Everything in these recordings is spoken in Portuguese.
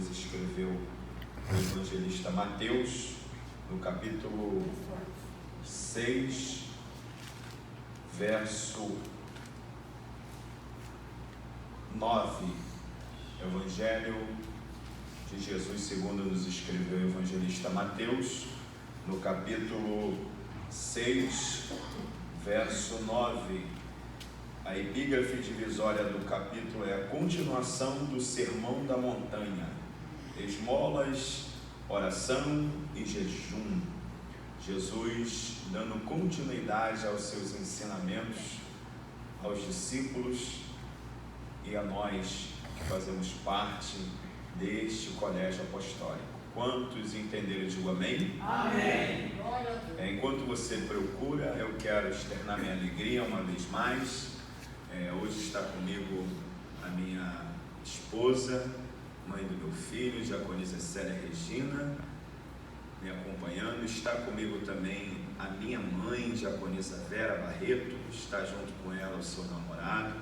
Jesus escreveu o evangelista Mateus, no capítulo 6, verso 9. Evangelho de Jesus segundo nos escreveu o evangelista Mateus, no capítulo 6, verso 9. A epígrafe divisória do capítulo é a continuação do Sermão da Montanha: esmolas, oração e jejum. Jesus dando continuidade aos seus ensinamentos aos discípulos e a nós que fazemos parte deste colégio apostólico. Quantos entenderam? Eu digo amém? Amém. Enquanto você procura, eu quero externar minha alegria uma vez mais. Hoje está comigo a minha esposa, mãe do meu filho, diaconisa Célia Regina, me acompanhando. Está comigo também a minha mãe, diaconisa Vera Barreto, está junto com ela o seu namorado.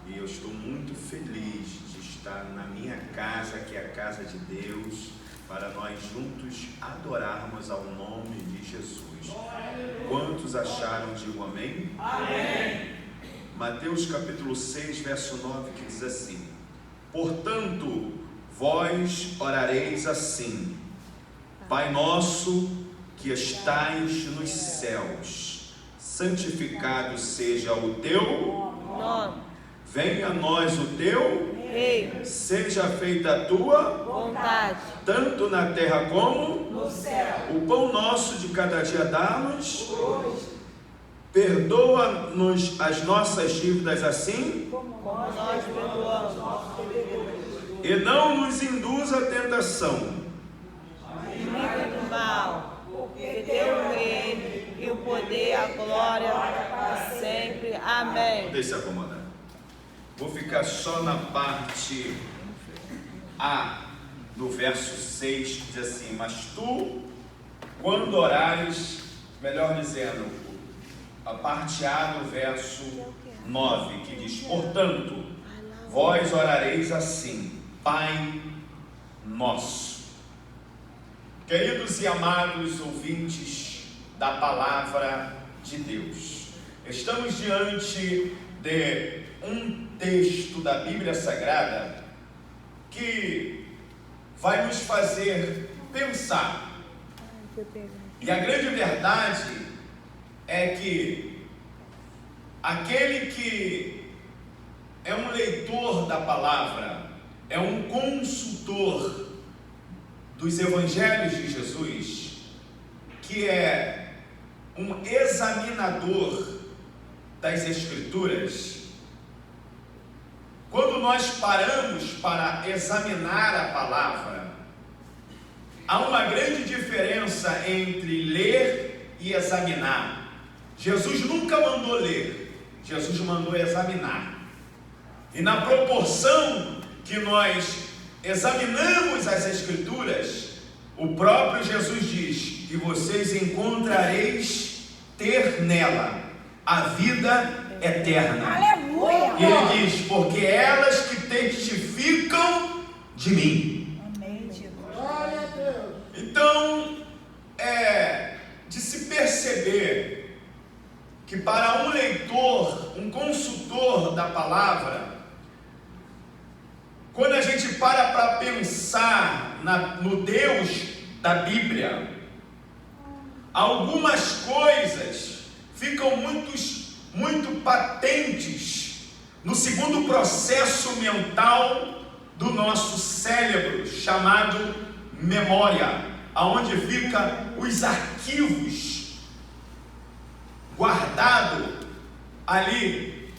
E eu estou muito feliz de estar na minha casa, que é a casa de Deus, para nós juntos adorarmos ao nome de Jesus. Quantos acharam? Digo amém? Amém. Mateus capítulo 6, verso 9, que diz assim: portanto, vós orareis assim: Pai nosso que estais nos céus, santificado seja o teu nome. Venha a nós o teu reino. Seja feita a tua vontade, tanto na terra como no céu. O pão nosso de cada dia dá-nos hoje. Perdoa-nos as nossas dívidas assim como nós perdoamos nossos devedores. E não nos induza a tentação, Livra do mal, porque teu o reino e o poder, a glória para sempre. Amém. Deixa eu acomodar. Vou ficar só na parte A, no verso 6, que diz assim: mas tu, quando orares, melhor dizendo, a parte A do verso 9, que diz: portanto, vós orareis assim: Pai nosso. Queridos e amados ouvintes da palavra de Deus, estamos diante de um texto da Bíblia Sagrada que vai nos fazer pensar. E a grande verdade é que aquele que é um leitor da palavra, é um consultor dos evangelhos de Jesus, que é um examinador das Escrituras, quando nós paramos para examinar a palavra, há uma grande diferença entre ler e examinar. Jesus nunca mandou ler, Jesus mandou examinar. E na proporção que nós examinamos as Escrituras, o próprio Jesus diz: e vocês encontrareis ter nela a vida eterna. Aleluia. E ele diz: porque elas que testificam de mim. Amém, Jesus. Glória a Deus. Então, de se perceber que para um leitor, um consultor da palavra, quando a gente para pensar no Deus da Bíblia, algumas coisas ficam muito patentes no segundo processo mental do nosso cérebro, chamado memória, aonde fica os arquivos guardado ali,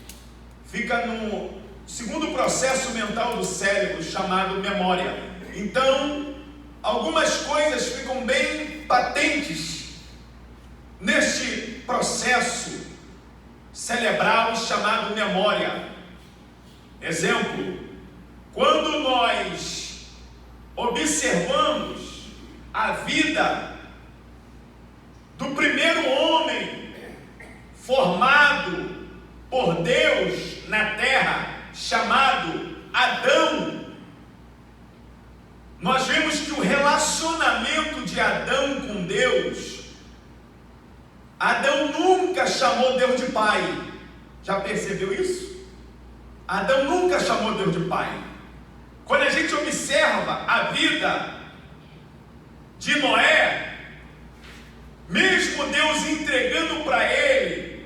fica no segundo processo mental do cérebro, chamado memória. Então, algumas coisas ficam bem patentes neste processo cerebral chamado memória. Exemplo: quando nós observamos a vida do primeiro homem formado por Deus na terra, chamado Adão, nós vemos que o relacionamento de Adão com Deus, Adão nunca chamou Deus de pai. Já percebeu isso? Adão nunca chamou Deus de pai. Quando a gente observa a vida de Noé, mesmo Deus entregando para ele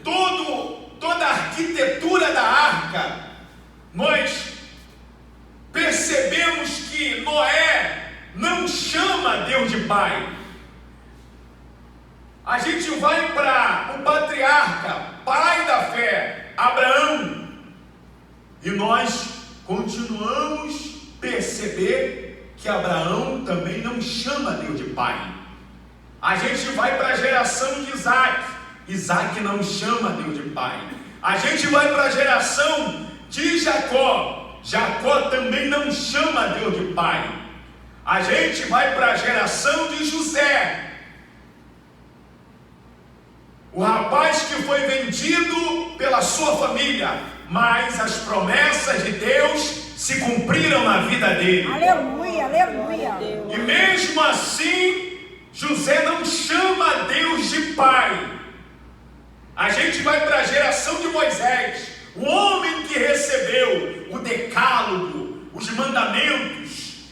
toda a arquitetura da arca, nós percebemos que Noé não chama Deus de pai. A gente vai para o patriarca, pai da fé, Abraão, e nós continuamos a perceber que Abraão também não chama Deus de pai. A gente vai para a geração de Isaac, Isaac não chama Deus de pai. A gente vai para a geração de Jacó, Jacó também não chama Deus de pai. A gente vai para a geração de José, o rapaz que foi vendido pela sua família, mas as promessas de Deus se cumpriram na vida dele. Aleluia, aleluia. E mesmo assim, José não chama Deus de pai. A gente vai para a geração de Moisés, o homem que recebeu o decálogo, os mandamentos,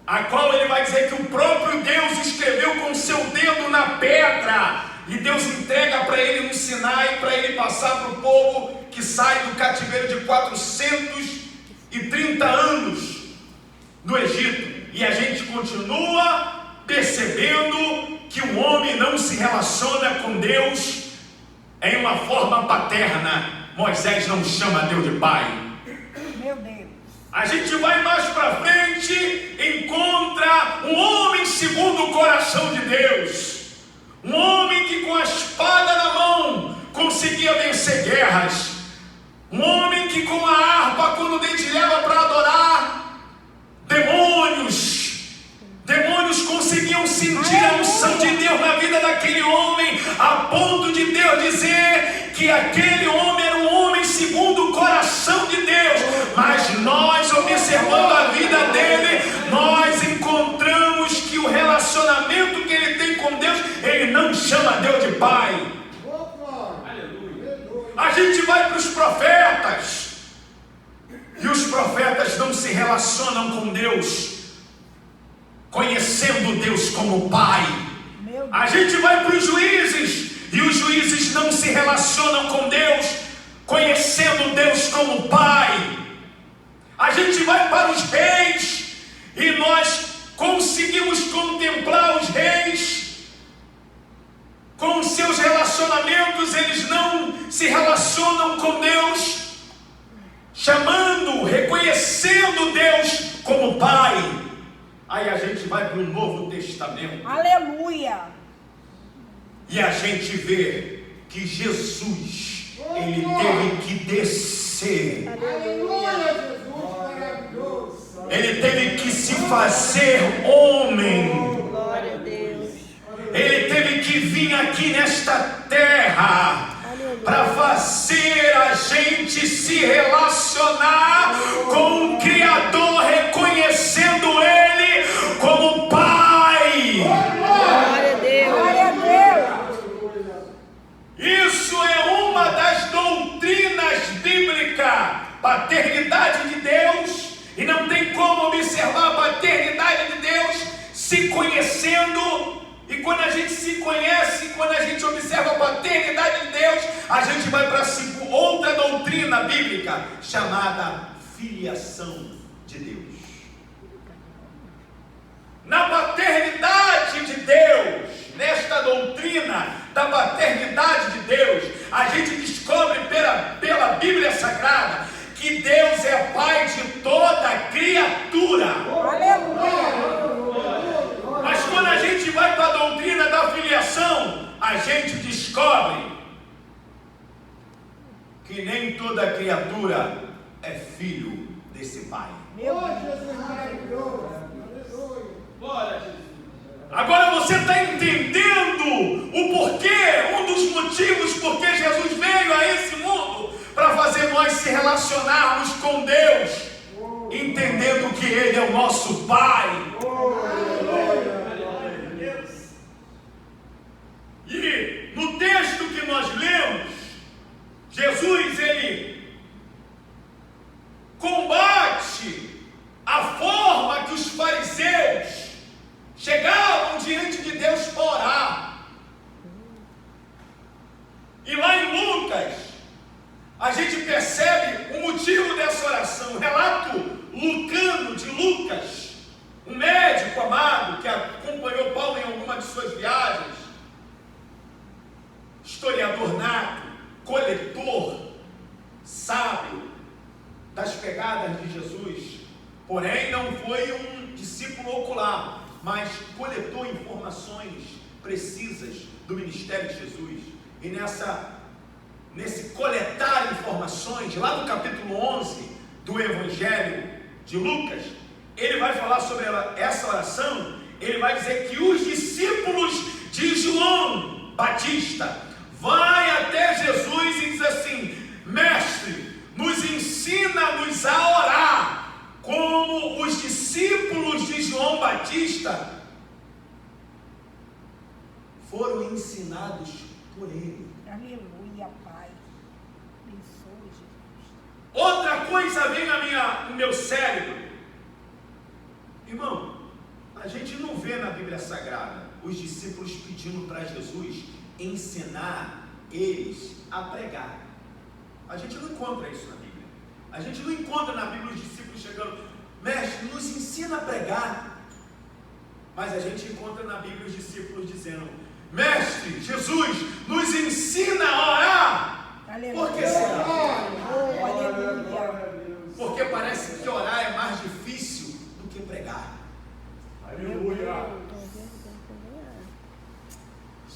a qual ele vai dizer que o próprio Deus escreveu com seu dedo na pedra, e Deus entrega para ele no Sinai, para ele passar para o povo que sai do cativeiro de 430 anos no Egito. E a gente continua percebendo que o homem não se relaciona com Deus em uma forma paterna. Moisés não chama Deus de pai. Meu Deus. A gente vai mais para frente, encontra um homem segundo o coração de Deus, um homem que com a espada na mão conseguia vencer guerras, um homem que com a harpa, quando dedilhava para adorar, demônios conseguiam sentir a unção de Deus na vida daquele homem, a ponto de Deus dizer que aquele homem era um homem segundo o coração de Deus. Mas nós, observando a vida dele, nós encontramos que o relacionamento que ele tem com Deus, ele não chama Deus de pai. A gente vai para os profetas, e os profetas não se relacionam com Deus conhecendo Deus como pai. A gente vai para os juízes, e os juízes não se relacionam com Deus conhecendo Deus como pai. A gente vai para os reis, e nós conseguimos contemplar os reis com os seus relacionamentos. Eles não se relacionam com Deus chamando, reconhecendo Deus como pai. Aí a gente vai para o Novo Testamento. Aleluia. E a gente vê que Jesus, ele teve que descer. Aleluia, Jesus maravilhoso. Ele teve que se fazer homem. Glória a Deus. Ele teve que vir aqui nesta terra para fazer a gente se relacionar com o Criador, reconhecendo Ele como Pai. Glória a Deus. Glória a Deus. Isso é uma das doutrinas bíblicas, paternidade de Deus, e não tem como observar a paternidade de Deus se conhecendo. E quando a gente se conhece, quando a gente observa a paternidade de Deus, a gente vai para outra doutrina bíblica chamada filiação de Deus. Na paternidade de Deus, nesta doutrina da paternidade de Deus, a gente descobre pela Bíblia Sagrada que Deus é pai de toda criatura. Aleluia. Mas quando a gente vai para a doutrina da filiação, a gente descobre que nem toda criatura é filho desse pai. Meu Deus, Jesus maravilhoso. Agora você está entendendo o porquê, um dos motivos porque Jesus veio a esse mundo, para fazer nós se relacionarmos com Deus, entendendo que Ele é o nosso Pai. E no texto que nós lemos, Jesus, ele combate a forma que os fariseus chegavam diante de Deus para orar. E lá em Lucas, a gente percebe o motivo dessa oração. O relato lucano de Lucas, um médico amado que acompanhou Paulo em alguma de suas viagens, historiador nato, coletor, sábio das pegadas de Jesus, porém não foi um discípulo ocular, mas coletou informações precisas do ministério de Jesus. E nesse coletar informações, lá no capítulo 11 do Evangelho de Lucas, ele vai falar sobre essa oração. Ele vai dizer que os discípulos de João Batista vai até Jesus e diz assim: mestre, nos ensina-nos a orar, como os discípulos de João Batista foram ensinados por ele. Aleluia, Pai. Abençoe, Jesus. Outra coisa vem no meu cérebro. Irmão, a gente não vê na Bíblia Sagrada os discípulos pedindo para Jesus ensinar eles a pregar. A gente não encontra isso na Bíblia. A gente não encontra na Bíblia os discípulos chegando: mestre, nos ensina a pregar. Mas a gente encontra na Bíblia os discípulos dizendo: mestre, Jesus, nos ensina a orar. Aleluia. Por que será? Aleluia. Porque parece que orar é mais difícil do que pregar. Aleluia.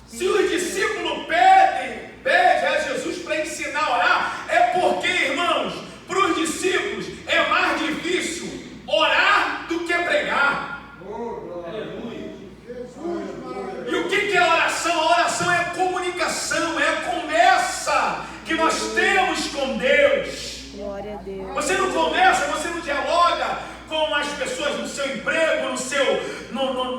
Se os discípulos pedem a Jesus para ensinar a orar, é porque, irmãos, para os discípulos é mais difícil orar do que pregar. Aleluia. E o que é oração? A oração é comunicação, é a conversa que nós temos com Deus. Glória a Deus. Você não conversa, você não dialoga com as pessoas no seu emprego,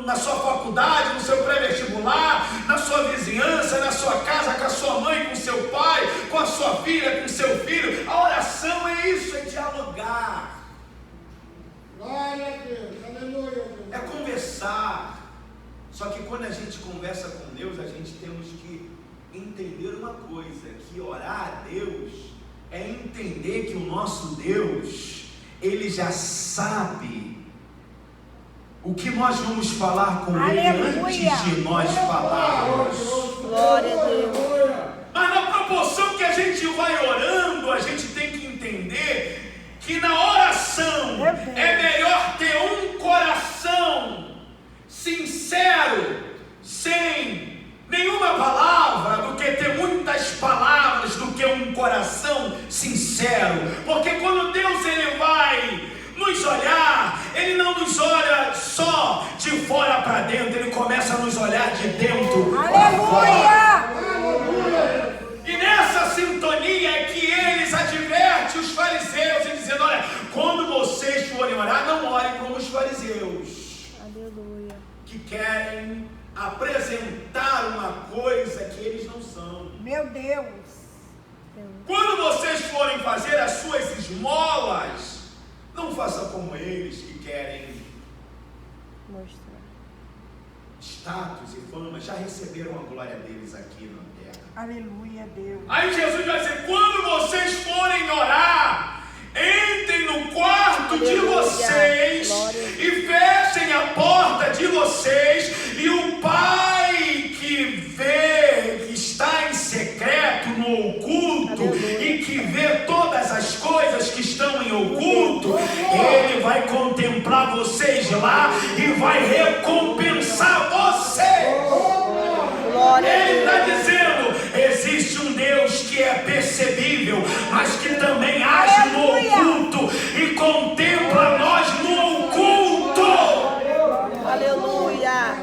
na sua faculdade, no seu pré-vestibular, na sua vizinhança, na sua casa, com a sua mãe, com o seu pai, com a sua filha, com o seu filho. A oração é isso, é dialogar. Glória a Deus. Aleluia. É conversar. Só que quando a gente conversa com Deus, a gente temos que entender uma coisa, que orar a Deus é entender que o nosso Deus, Ele já sabe o que nós vamos falar com Ele antes de nós falarmos. Glória a Deus. Mas na proporção que a gente vai orando, a gente tem que entender que na oração é melhor ter um coração sincero, sem nenhuma palavra, do que ter muitas palavras, do que um coração sincero. Porque quando Deus ele vai nos olhar, Ele não nos olha só de fora para dentro, Ele começa a nos olhar de dentro para fora. E nessa sintonia é que eles advertem os fariseus e dizendo: olha, quando vocês forem orar, não orem como os fariseus. Aleluia. Que querem apresentar uma coisa que eles não são. Meu Deus. Quando vocês forem fazer as suas esmolas, não faça como eles que querem Mostrar. status e fama, já receberam a glória deles aqui na terra. Aleluia, Deus. Aí Jesus vai dizer: quando vocês forem orar, entrem no quarto de vocês e fechem a porta de vocês, e o Pai que vê, que está em secreto, no oculto, e que vê todas as coisas que estão em oculto, Ele vai contemplar vocês lá e vai recompensar vocês. Ele está dizendo: existe um Deus que é percebível, mas que também age no oculto e contempla nós no oculto. Aleluia.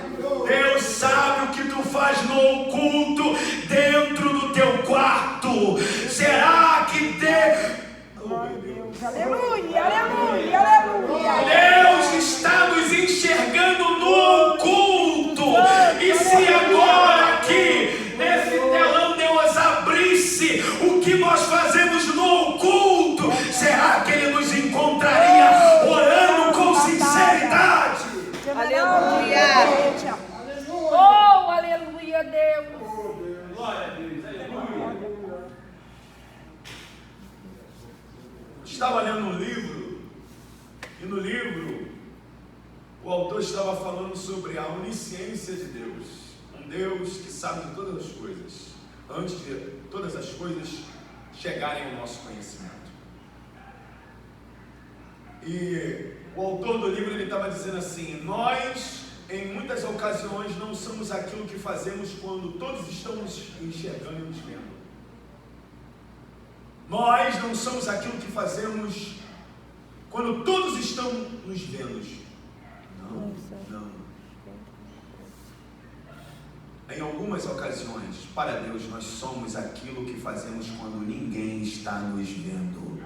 que nós fazemos no oculto, será que Ele nos encontraria orando com sinceridade? Aleluia. Oh, aleluia, Deus. Glória a Deus. Aleluia. Estava lendo um livro, e no livro o autor estava falando sobre a onisciência de Deus, um Deus que sabe de todas as coisas, antes de todas as coisas chegarem ao nosso conhecimento. E o autor do livro ele estava dizendo assim: nós, em muitas ocasiões, não somos aquilo que fazemos quando todos estão nos enxergando e nos vendo. Nós não somos aquilo que fazemos quando todos estão nos vendo. Não. Em algumas ocasiões, para Deus, nós somos aquilo que fazemos quando ninguém está nos vendo.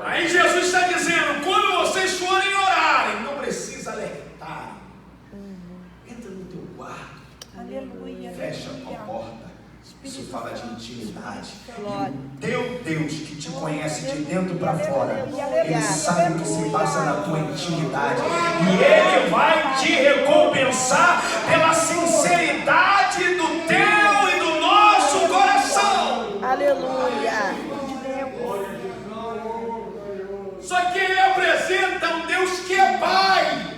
Aí Jesus está dizendo: quando vocês forem orarem, não precisa alertar. Entra no teu quarto. Aleluia. Fecha a tua porta. Isso fala de intimidade. Glória. Teu Deus que te conhece de dentro para fora, Ele sabe o que se passa na tua intimidade. E Ele vai te recompensar pela sinceridade do teu e do nosso coração. Aleluia. Só que Ele apresenta um Deus que é Pai.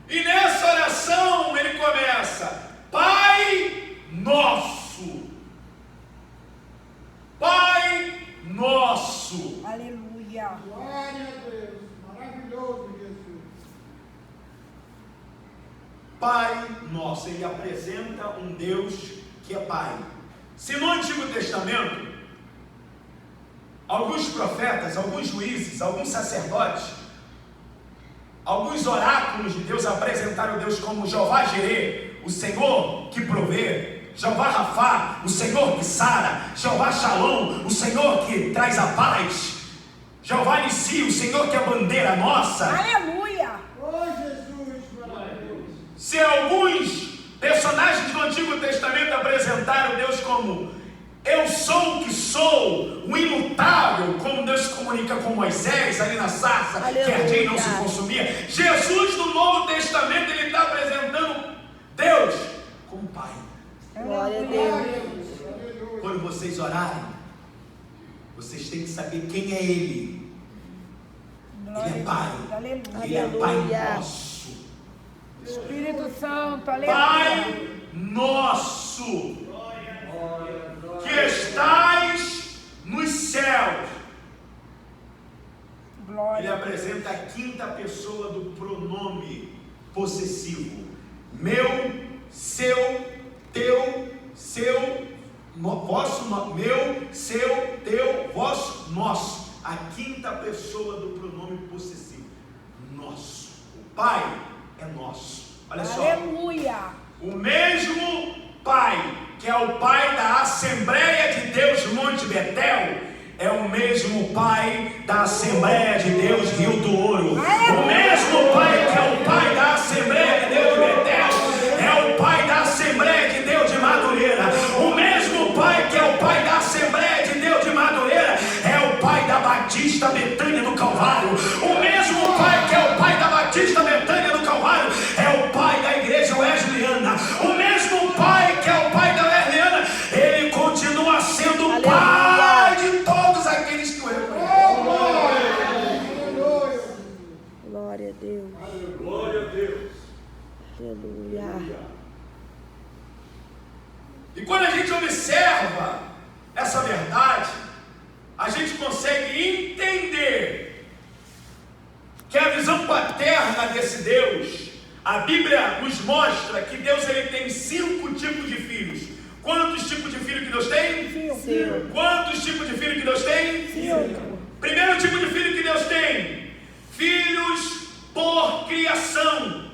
E nessa oração Ele começa: Pai nosso, Pai nosso. Aleluia. Glória a Deus. Maravilhoso, Jesus. Pai nosso. Ele apresenta um Deus que é Pai. Se no Antigo Testamento, alguns profetas, alguns juízes, alguns sacerdotes, alguns oráculos de Deus apresentaram Deus como Jeová Jireh, o Senhor que provê, Jeová Rafá, o Senhor que sara, Jeová Shalom, o Senhor que traz a paz, Jeová Nissi, o Senhor que é a bandeira nossa. Aleluia. Oh, Jesus, maravilhoso. Se alguns personagens do Antigo Testamento apresentaram Deus como eu sou o que sou, o imutável, como Deus se comunica com Moisés ali na sarça, que ardia e não se consumia, Jesus no Novo Testamento ele está apresentando Deus como Pai. Glória a Deus. Quando vocês orarem, vocês têm que saber quem é Ele. Ele é Pai. Ele é Pai nosso. Espírito Santo, aleluia. Pai nosso, que estais nos céus. Ele apresenta a quinta pessoa do pronome possessivo: meu, seu, teu, seu, vosso, meu, seu, teu, vosso, nosso. A quinta pessoa do pronome possessivo: nosso. O Pai é nosso. Olha só. Aleluia. O mesmo Pai que é o Pai da Assembleia de Deus Monte Betel, é o mesmo Pai da Assembleia de Deus Rio do Ouro. O mesmo Pai que é o Pai da Assembleia de Deus de Betel, é o Pai da Assembleia de Deus de Madureira. O mesmo Pai que é o Pai da Assembleia de Deus de Madureira, é o Pai da Batista Betânia do Calvário. O mesmo Pai que é o Pai da Batista Betânia do Calvário, é o Pai da Igreja Wesleyana. O mesmo Pai que é o Pai da Wesleyana, Ele continua sendo o Pai de todos aqueles que o reconhecem. Glória a Deus. Glória a Deus. Aleluia. E quando a gente observa essa verdade, a gente consegue entender que a visão paterna desse Deus, a Bíblia nos mostra que Deus ele tem 5 tipos de filhos. Quantos tipos de filho que Deus tem? 5. Quantos tipos de filho que Deus tem? 5. Primeiro tipo de filho que Deus tem: filhos por criação.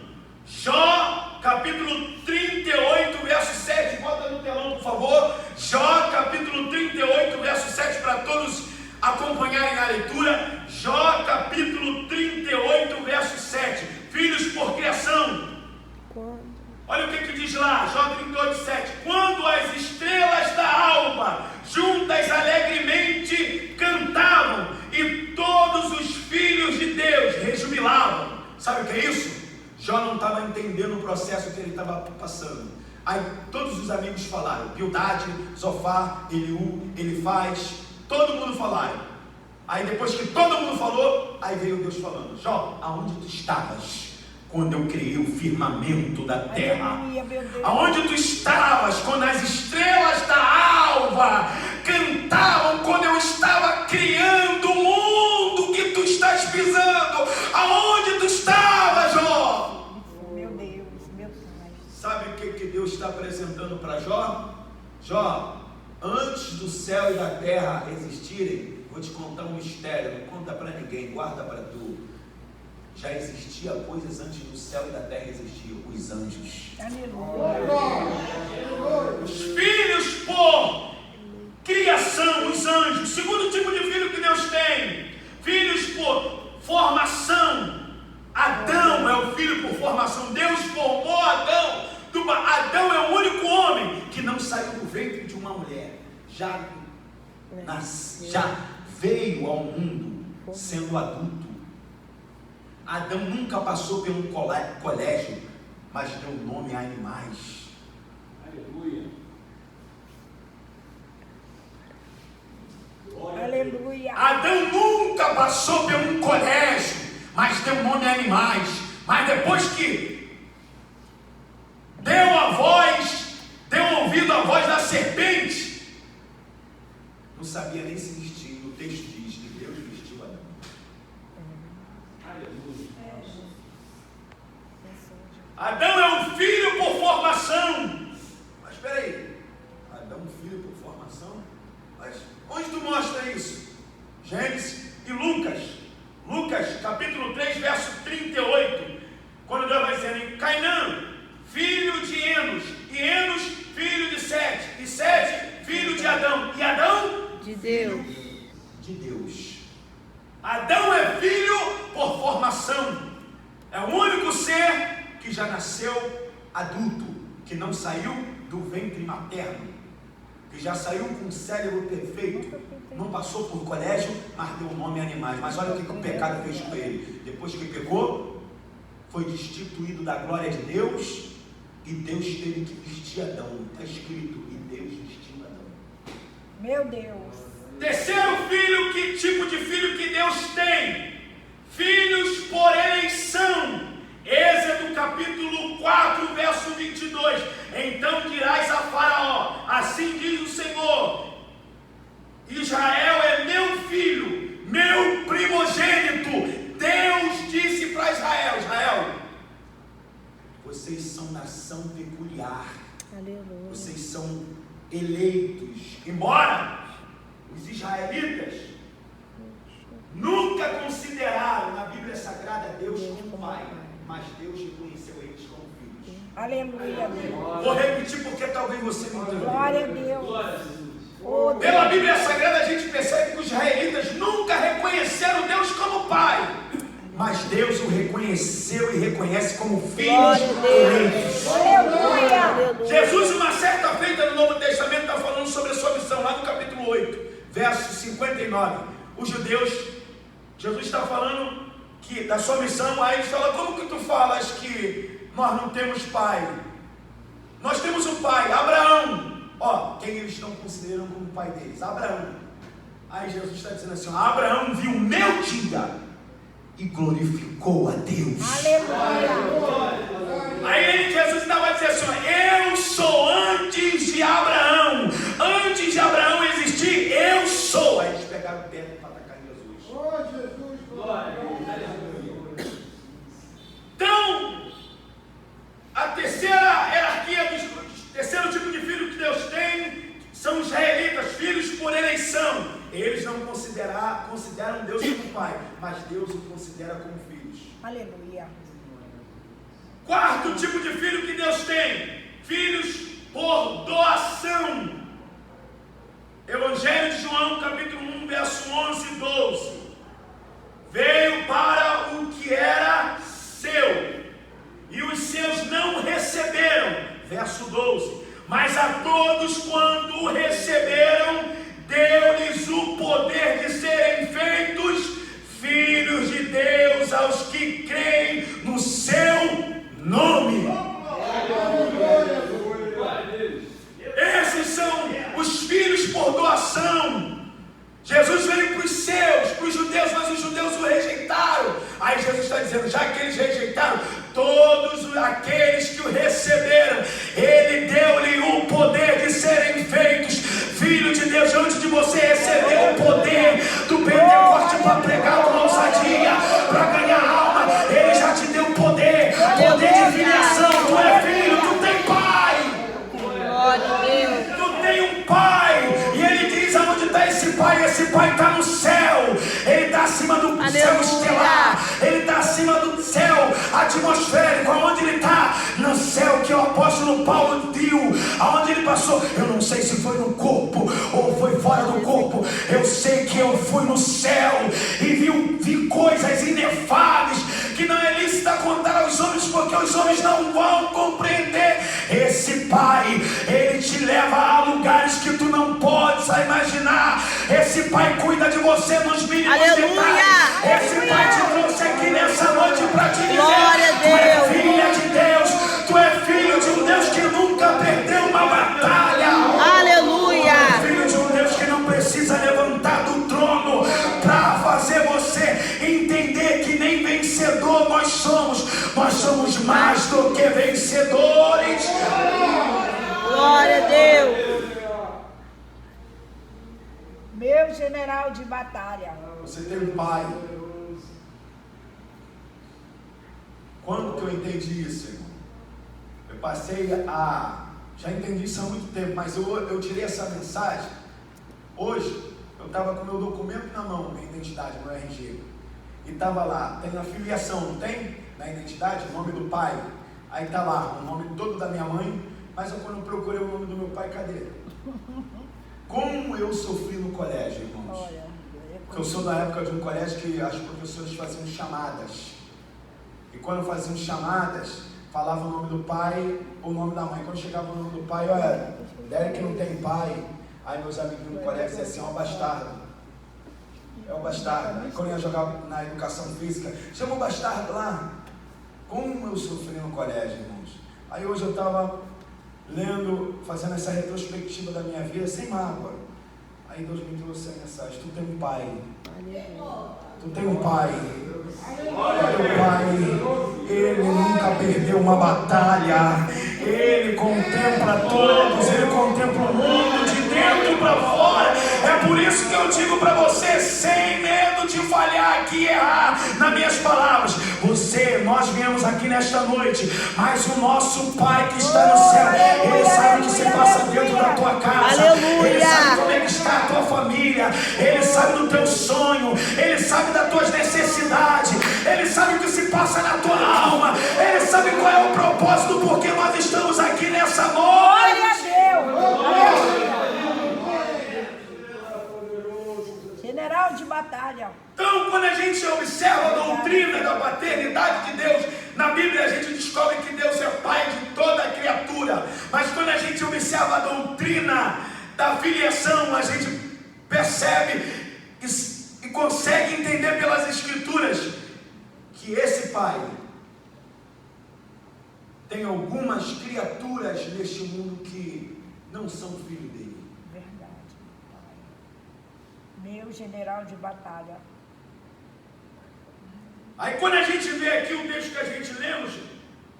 Jó, capítulo 38, verso 7. Bota no telão, por favor. Jó, capítulo 38, verso 7, para todos acompanharem a leitura. Jó, capítulo 38, verso 7. Filhos por criação. Olha o que diz lá, Jó 38, 7. Quando as processo que ele estava passando. Aí todos os amigos falaram, Bildade, Zofar, Eliú, Elifaz, todo mundo falaram. Aí depois que todo mundo falou, aí veio Deus falando, Jó, aonde tu estavas quando eu criei o firmamento da terra? Aonde tu estavas quando as estrelas da alva cantavam, quando eu estava criando o mundo que tu estás pisando? Aonde tu estavas, Jó? Meu Deus, meu Pai. Sabe o que Deus está apresentando para Jó? Jó, antes do céu e da terra existirem, vou te contar um mistério, não conta para ninguém, guarda para tu. Já existia coisas antes do céu e da terra existiam, os anjos. Os filhos por criação, os anjos. Segundo tipo de filho que Deus tem, filhos por formação. Adão é o filho por formação. Deus formou Adão. Adão é o único homem que não saiu do ventre de uma mulher. Já veio ao mundo sendo adulto. Adão nunca passou por um colégio, mas deu nome a animais. Aleluia. Aleluia. Adão nunca passou por um colégio, mas deu nome a animais. Mas depois que deu ouvido à voz da serpente, não sabia nem se vestir. O texto diz que Deus vestiu Adão. Adão é um filho por formação. Mas espera aí, Adão é um filho por formação? Mas onde tu mostra isso? Gênesis e Lucas. Lucas capítulo 3, verso 38. Quando Deus vai dizendo, Cainã, filho de Enos, e Enos, filho de Sete, e Sete, filho de Adão, e Adão? De Deus. De Deus. Adão é filho por formação. É o único ser que já nasceu adulto, que não saiu do ventre materno, que já saiu com um cérebro perfeito, não passou por colégio, mas deu nome a animais. Mas olha o que o pecado fez com ele. Depois que pecou, foi destituído da glória de Deus, e Deus teve que vestir Adão. Está escrito, e Deus vestiu Adão. Meu Deus. Terceiro filho, que tipo de filho que Deus tem? Filhos por eleição. Êxodo capítulo 4, verso 22. Então dirás a Faraó, assim diz o Senhor, Israel é meu filho, meu primogênito. Deus disse para Israel, Israel, vocês são nação peculiar. Aleluia. Vocês são eleitos. Embora os israelitas nunca consideraram na Bíblia Sagrada Deus como Pai, mas Deus reconheceu eles como filhos. Aleluia, Deus. Vou repetir porque talvez você não entendeu. Glória a Deus. Glória a Jesus. Oh, Deus. Pela Bíblia Sagrada a gente percebe que os israelitas nunca reconheceram Deus como Pai, mas Deus o reconheceu e reconhece como filhos Glória a Deus. eleitos. Aleluia. Aleluia. Jesus, uma certa feita no Novo Testamento, está falando sobre a sua missão, lá no capítulo 8, verso 59. Os judeus, Jesus está falando que da sua missão, aí eles falam, como que tu falas que nós não temos pai? Nós temos um pai, Abraão. Ó, quem eles estão considerando como pai deles? Abraão. Aí Jesus está dizendo assim, Abraão viu o meu dia e glorificou a Deus. Aleluia. Aí Jesus ainda vai dizer assim, eu sou antes de Abraão. Antes de Abraão existir, eu sou. Aí eles pegaram pedra para atacar Jesus. Oh, Jesus. Glória. Então, a terceira hierarquia, o terceiro tipo de filho que Deus tem, são os israelitas, filhos por eleição. Eles não consideram Deus como pai, mas Deus o considera como filhos. Aleluia. Quarto tipo de filho que Deus tem, filhos por doação. Evangelho de João, capítulo 1, verso 11 e 12. Veio para o que era seu, e os seus não receberam. Verso 12. Mas a todos quanto o receberam, deu-lhes o poder de serem feitos filhos de Deus, aos que creem no seu nome. filho de Deus, antes de você receber o poder do Pentecoste para pregar com ousadia, para ganhar alma, Ele já te deu poder de filiação. Tu é filho, tu tem pai. Glória a Deus. Tu tem um pai. E Ele diz aonde está esse pai. Esse pai está no céu. Ele está acima do céu estelar. Ele está acima do céu atmosférico. Aonde Ele está? No céu que o apóstolo Paulo viu. Aonde ele passou? Eu não sei se foi no corpo ou foi fora do corpo. Eu sei que eu fui no céu e vi coisas inefáveis que não é lícito contar aos homens, porque os homens não vão compreender. Esse pai, Ele te leva a lugares que tu não podes imaginar. Esse pai cuida de você nos mínimos detalhes. Esse pai te trouxe aqui nessa noite para te dizer: tu é filha de Deus, tu é filho de um Deus que nunca perdeu uma batalha. Aleluia. Tu é filho de um Deus que não precisa levantar do trono para fazer você entender que nem vencedor nós somos mais do que vencedores. Glória a Deus. Meu general de batalha. Você tem um pai. Quando que eu entendi isso, irmão? Eu passei já entendi isso há muito tempo, mas eu tirei essa mensagem. Hoje, eu estava com meu documento na mão, minha identidade, meu RG. E estava lá, tem a filiação, não tem? Na identidade, o nome do pai. Aí está lá, o nome todo da minha mãe. Mas quando eu procurei o nome do meu pai, cadê? Como eu sofri no colégio, irmãos. Porque eu sou da época de um colégio que as professoras faziam chamadas. E quando faziam chamadas, falava o nome do pai ou o nome da mãe. Quando chegava o nome do pai, olha, Derek não tem pai. Aí meus amigos no colégio diziam assim: é um bastardo. É o bastardo. Aí quando eu ia jogar na educação física, chama o bastardo lá. Como eu sofri no colégio, irmãos. Aí hoje eu estava lendo, fazendo essa retrospectiva da minha vida, sem mágoa. Aí Deus me trouxe a mensagem: tu tem um pai. Tu tem um pai. Teu pai, ele nunca perdeu uma batalha. Ele contempla todos, ele contempla o mundo de dentro para fora. É por isso que eu digo para você, sem medo de falhar aqui e errar nas minhas palavras. Nós viemos aqui nesta noite, mas o nosso Pai que está no céu, Ele sabe o que se passa dentro da tua casa. Ele sabe como é que está a tua família. Ele sabe do teu sonho. Ele sabe das tuas necessidades. Ele sabe o que se passa na tua alma. Ele sabe qual é o propósito porque nós estamos aqui nessa noite. Glória a Deus. General de batalha. Então, quando a gente observa a doutrina da paternidade de Deus, na Bíblia a gente descobre que Deus é pai de toda criatura. Mas quando a gente observa a doutrina da filiação, a gente percebe e consegue entender pelas Escrituras que esse pai tem algumas criaturas neste mundo que não são filho dele. Verdade, pai. Meu general de batalha. Aí quando a gente vê aqui o texto que a gente lemos,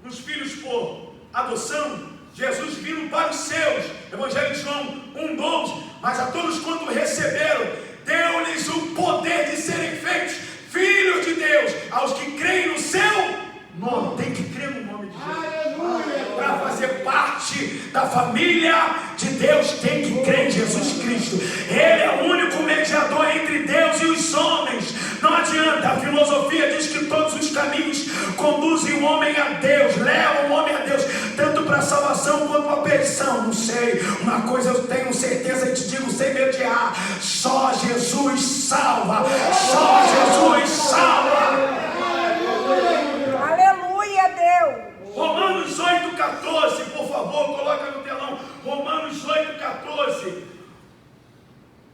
nos filhos por adoção, Jesus vindo para os seus, Evangelho de João 1:12, mas a todos quanto receberam, deu-lhes o poder de serem feitos filhos de Deus, aos que creem no seu nome. Tem que crer no nome de Jesus. Para fazer parte da família de Deus, tem que crer em Jesus Cristo. Ele é o único mediador entre Deus e os homens. Não adianta, a filosofia diz que todos os caminhos conduzem o homem a Deus, levam o homem a Deus, tanto para a salvação quanto para a perdição. Não sei, uma coisa eu tenho certeza e te digo sem medo de errar: só Jesus salva, só Jesus salva. Aleluia, Deus. Romanos 8,14, por favor, coloca no telão. Romanos 8,14.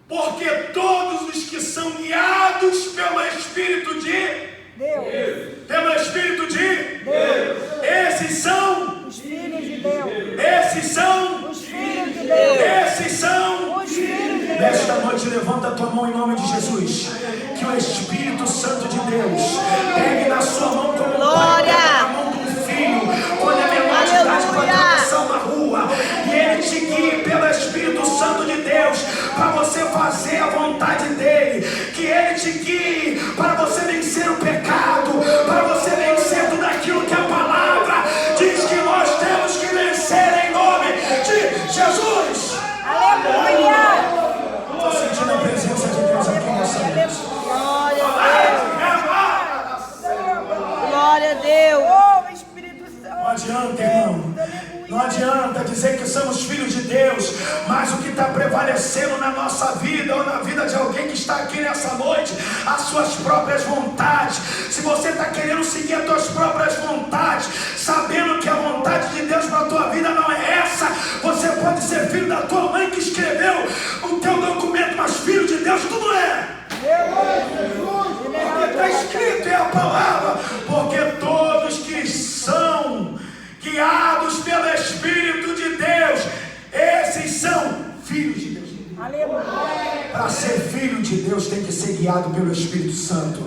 Porque todos os que são guiados pelo Espírito de Deus. Pelo Espírito de Deus. Esses são Os filhos de Deus. Esses são Os filhos de Deus. Esses são Os filhos de Deus. Nesta noite, levanta a tua mão em nome de Jesus. Que o Espírito Santo de Deus pegue na sua mão como um pai pega na mão de um filho, quando é menor de idade para adoção na rua, e ele te guie pelo Espírito Santo de Deus mas o que está prevalecendo na nossa vida ou na vida de alguém que está aqui nessa noite, as suas próprias vontades. Se você está querendo seguir as suas próprias vontades, sabendo que a vontade de Deus para a tua vida não é essa, você pode ser filho da tua mãe que escreveu o teu documento, mas filho de Deus tu não é. Porque está escrito, é a palavra, porque todos que são guiados pelo Espírito de Deus, esses são filhos de Deus. Para ser filho de Deus tem que ser guiado pelo Espírito Santo.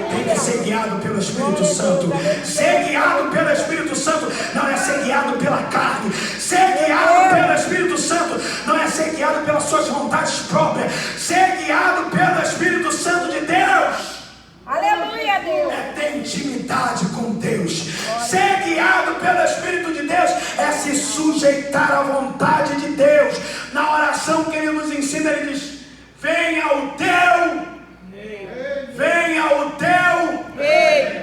Tem que ser guiado pelo Espírito Santo. Ser guiado pelo Espírito Santo não é ser guiado pela carne. Ser guiado pelo Espírito Santo não é ser guiado pelas suas vontades próprias. Ser guiado pelo Espírito Santo de Deus. Aleluia, Deus. É ter intimidade com Deus. Ser guiado pelo Espírito de Deus é se sujeitar à vontade de Deus. Na oração que ele nos ensina, ele diz: venha o teu,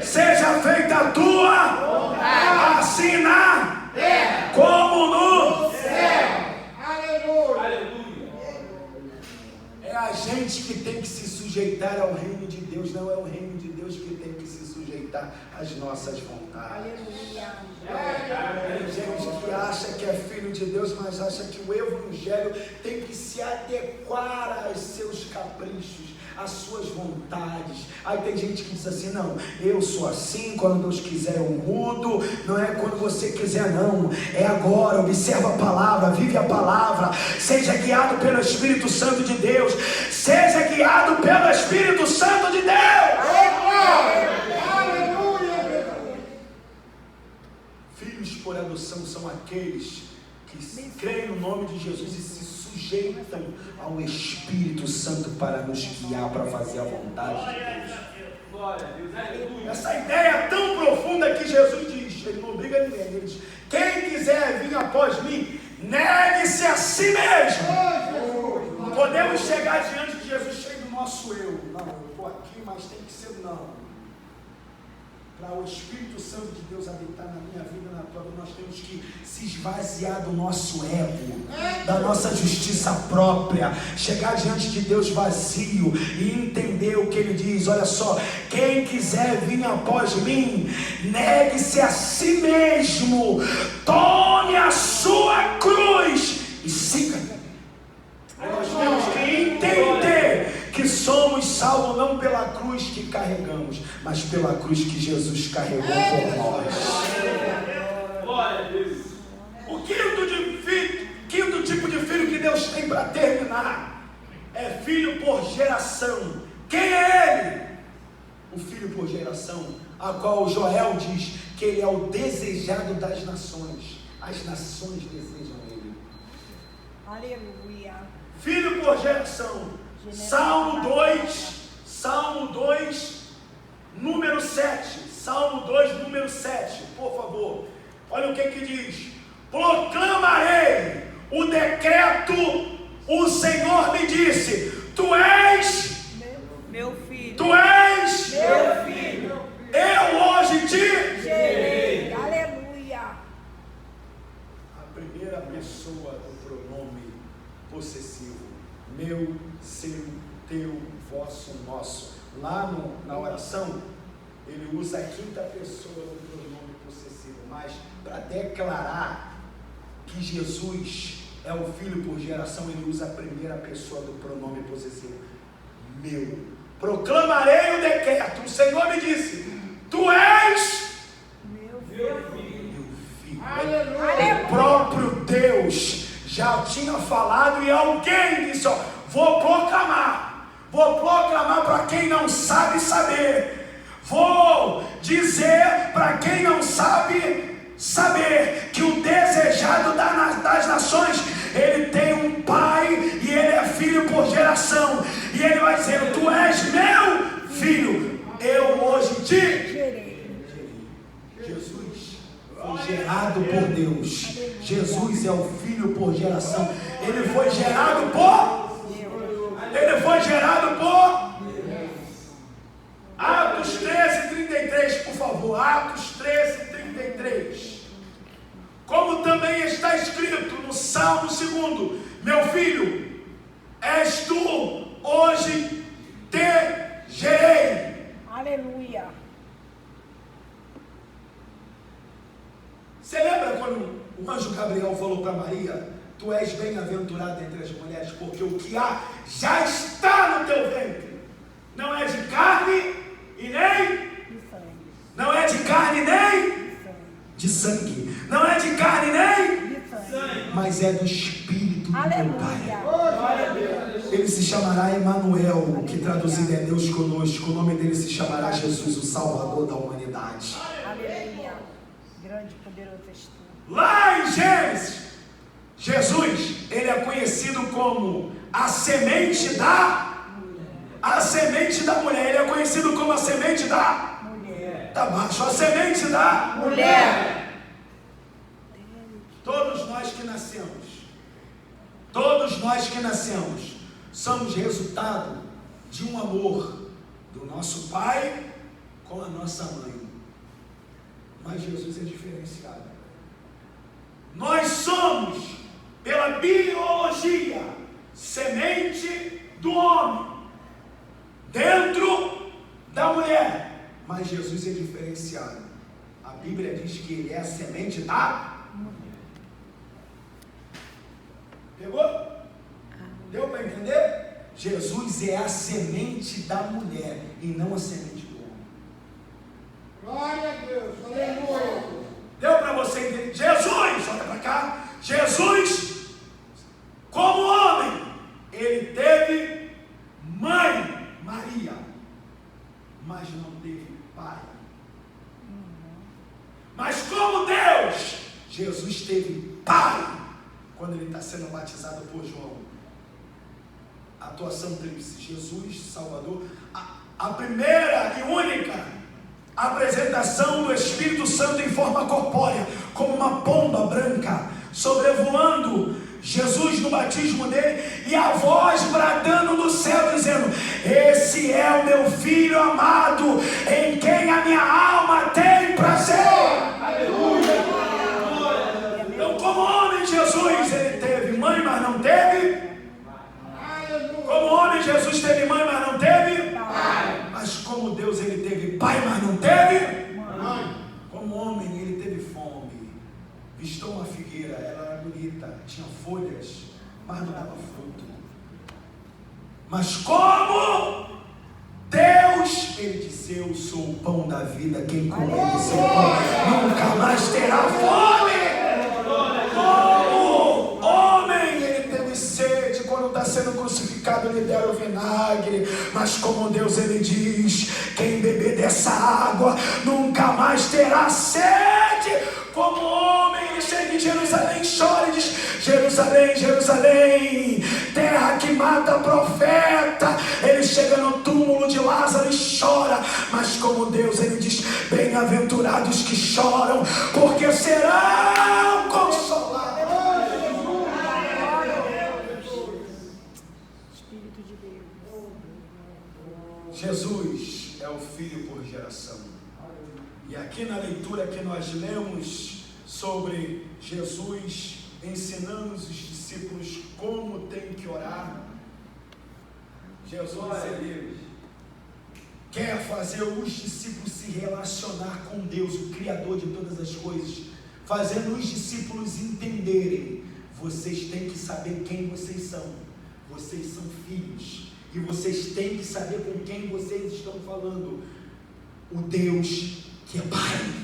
seja feita a tua, assim na como no céu. Aleluia. É a gente que tem que se sujeitar ao reino de Deus, não é o reino de Deus que tem que se sujeitar às nossas vontades. Tem gente que acha que é filho de Deus, mas acha que o evangelho tem que se adequar aos seus caprichos, às suas vontades. Aí tem gente que diz assim: não, eu sou assim, quando Deus quiser eu mudo. Não é quando você quiser, não, é agora. Observa a palavra, vive a palavra, seja guiado pelo Espírito Santo de Deus, seja guiado pelo Espírito Santo de Deus. Filhos por adoção são aqueles que creem no nome de Jesus e se sujeitam ao Espírito Santo para nos guiar, para fazer a vontade de Deus. Essa ideia é tão profunda que Jesus diz, ele não obriga ninguém, ele diz: quem quiser vir após mim, negue-se a si mesmo. Não podemos chegar diante de Jesus cheio do nosso eu. Não, eu estou aqui, mas tem que ser não. Para o Espírito Santo de Deus habitar na minha vida, na tua vida, nós temos que se esvaziar do nosso ego, da nossa justiça própria, chegar diante de Deus vazio e entender o que Ele diz. Olha só: quem quiser vir após mim, negue-se a si mesmo, tome a sua cruz e siga. Nós temos que entender que somos salvos não pela cruz que carregamos, mas pela cruz que Jesus carregou por nós. Glória a Deus. O quinto tipo de filho que Deus tem para terminar é filho por geração. Quem é ele? O filho por geração, a qual Joel diz que ele é o desejado das nações. As nações desejam ele. Aleluia. Filho por geração. Salmo 2, número 7. Salmo 2, número 7, por favor. Olha o que diz: proclamarei o decreto, o Senhor me disse: tu és meu filho. Tu és meu filho. Eu hoje te gerei. Aleluia. A primeira pessoa do pronome possessivo: meu, seu, teu, vosso, nosso. Lá na oração, ele usa a quinta pessoa do pronome possessivo, mas para declarar que Jesus é o filho por geração, ele usa a primeira pessoa do pronome possessivo: meu. Proclamarei o decreto, o Senhor me disse: tu és meu filho. O próprio Deus já tinha falado e alguém disse: ó, vou proclamar para quem não sabe saber, vou dizer para quem não sabe saber, que o desejado das nações, ele tem um pai e ele é filho por geração, e ele vai dizer: tu és meu filho, eu hoje te gerei. Jesus foi gerado por Deus. Jesus é o filho por geração. Ele foi gerado por Atos 13:33, por favor. Atos 13:33. Como também está escrito no Salmo 2: meu filho, és tu, hoje te gerei. Aleluia. Você lembra quando o anjo Gabriel falou para Maria: tu és bem-aventurada entre as mulheres, porque o que há já está no teu ventre. Não é de carne e nem não é de carne nem de sangue. Não é de carne nem mas é do Espírito do teu Pai. Ele se chamará Emanuel, que traduzido é Deus conosco. O nome dele se chamará Jesus, o Salvador da humanidade. Aleluia. Grande e poderoso és tu. Lá em Gênesis, Jesus, ele é conhecido como a semente da mulher. Ele é conhecido como a semente da mulher. Tá baixo, a semente da Mulher. Todos nós que nascemos, somos resultado de um amor do nosso pai com a nossa mãe. Mas Jesus é diferenciado. Nós somos, pela biologia, semente do homem dentro da mulher. Mas Jesus é diferenciado. A Bíblia diz que ele é a semente da mulher. Pegou? Deu para entender? Jesus é a semente da mulher e não a semente do homem. Glória a Deus. Aleluia. Deu para você entender? Jesus, olha para cá. Jesus, como homem, ele teve mãe, Maria, mas não teve pai. Mas como Deus, Jesus teve pai quando ele está sendo batizado por João. A atuação tríplice, Jesus, Salvador. A primeira e única apresentação do Espírito Santo em forma corpórea, como uma pomba branca, sobrevoando Jesus no batismo dele, e a voz bradando do céu, dizendo: esse é o meu Filho amado, em quem a minha alma tem prazer. Aleluia! Então, como homem, Jesus, ele teve mãe, mas não teve. Como homem, Jesus teve mãe, mas não teve pai. Mas como Deus, ele teve pai, mas não teve mãe. Como homem, ele teve fome. Vistou uma figueira, ela era bonita, tinha folhas, mas não dava fruto. Mas como Deus, ele disse: eu sou o pão da vida, quem comer desse pão nunca mais terá fome. Como homem, ele teve sede. Quando está sendo crucificado, ele deram vinagre. Mas como Deus, ele diz: quem beber dessa água nunca mais terá sede. Como homem, ele chega em Jerusalém, chora e diz: Jerusalém, Jerusalém, terra que mata profeta. Ele chega no túmulo de Lázaro e chora. Mas como Deus, ele diz: bem-aventurados que choram, porque serão consolados. Espírito de Deus. Jesus é o Filho por geração. E aqui na leitura que nós lemos sobre Jesus ensinando os discípulos como tem que orar, Jesus, ele quer fazer os discípulos se relacionar com Deus, o Criador de todas as coisas, fazendo os discípulos entenderem: vocês têm que saber quem vocês são. Vocês são filhos. E vocês têm que saber com quem vocês estão falando. O Deus que é Pai.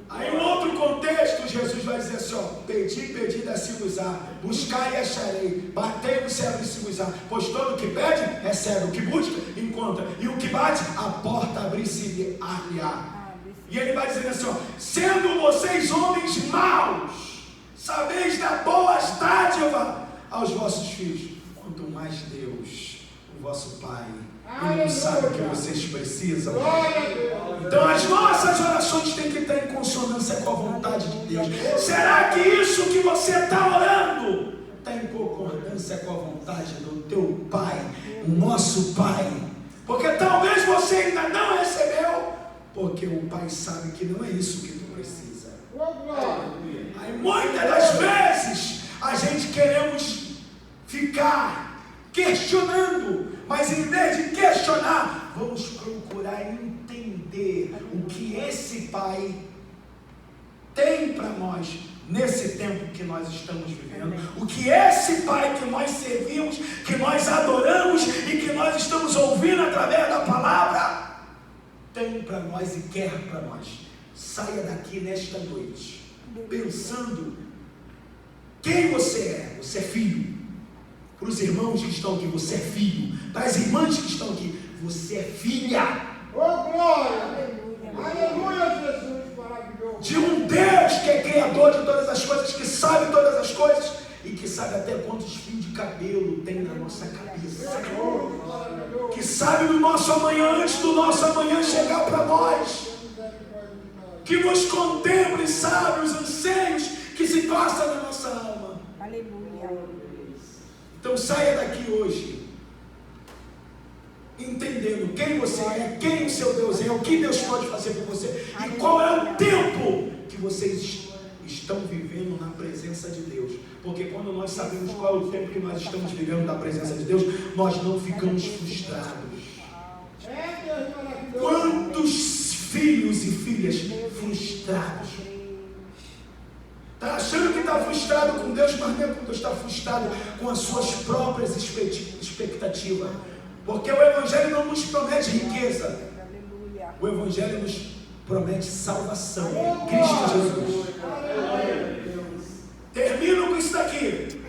Aí, em outro contexto, Jesus vai dizer assim: ó, pedi, pedi, dá-se-vos-á, buscai e acharei, batei no céu e se-vos-á, pois todo o que pede, recebe, o que busca, encontra, e o que bate, a porta abrir-se-lhe-á. E ele vai dizer assim: ó, sendo vocês homens maus, sabeis dar boas dádivas aos vossos filhos, quanto mais Deus, o vosso Pai, ele não sabe o que vocês precisam. Então as nossas orações têm que estar em consonância com a vontade de Deus. Será que isso que você está orando está em concordância com a vontade do teu Pai, o nosso Pai? Porque talvez você ainda não recebeu, porque o Pai sabe que não é isso que tu precisa. Ô, glória. Aí muitas das vezes a gente queremos ficar questionando, mas em vez de questionar, vamos procurar entender o que esse Pai tem para nós nesse tempo que nós estamos vivendo, o que esse Pai que nós servimos, que nós adoramos e que nós estamos ouvindo através da palavra tem para nós e quer para nós. Saia daqui nesta noite pensando quem você é. Você é filho. Para os irmãos que estão aqui, você é filho. Para as irmãs que estão aqui, você é filha. Ô, glória. Aleluia, Jesus, maravilhoso. De um Deus que é criador de todas as coisas, que sabe todas as coisas e que sabe até quantos fios de cabelo tem na nossa cabeça. Que sabe do nosso amanhã antes do nosso amanhã chegar para nós. Que nos contempla e sabe os anseios que se passam na nossa alma. Aleluia. Então saia daqui hoje entendendo quem você é, quem o seu Deus é, o que Deus pode fazer por você e qual é o tempo que vocês estão vivendo na presença de Deus. Porque quando nós sabemos qual é o tempo que nós estamos vivendo na presença de Deus, nós não ficamos frustrados. Quantos filhos e filhas frustrados? Está achando que está frustrado com Deus, mas nem quando está frustrado com as suas próprias expectativas. Porque o Evangelho não nos promete riqueza. O Evangelho nos promete salvação em Cristo Jesus. Termino com isso daqui.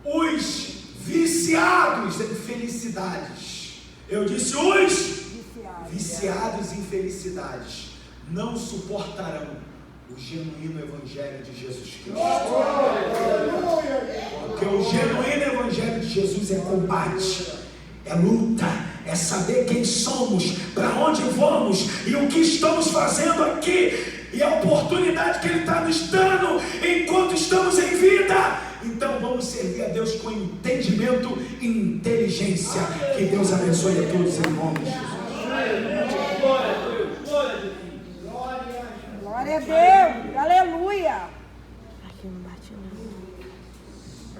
Os viciados em felicidades. Eu disse os viciados em felicidades não suportarão o genuíno Evangelho de Jesus Cristo. Porque o genuíno Evangelho de Jesus é combate, é luta, é saber quem somos, para onde vamos e o que estamos fazendo aqui, e a oportunidade que Ele está nos dando enquanto estamos em vida. Então vamos servir a Deus com entendimento e inteligência. Que Deus abençoe a todos em nome de Jesus. Glória a Deus. Glória a Deus. Glória a Deus. Aleluia.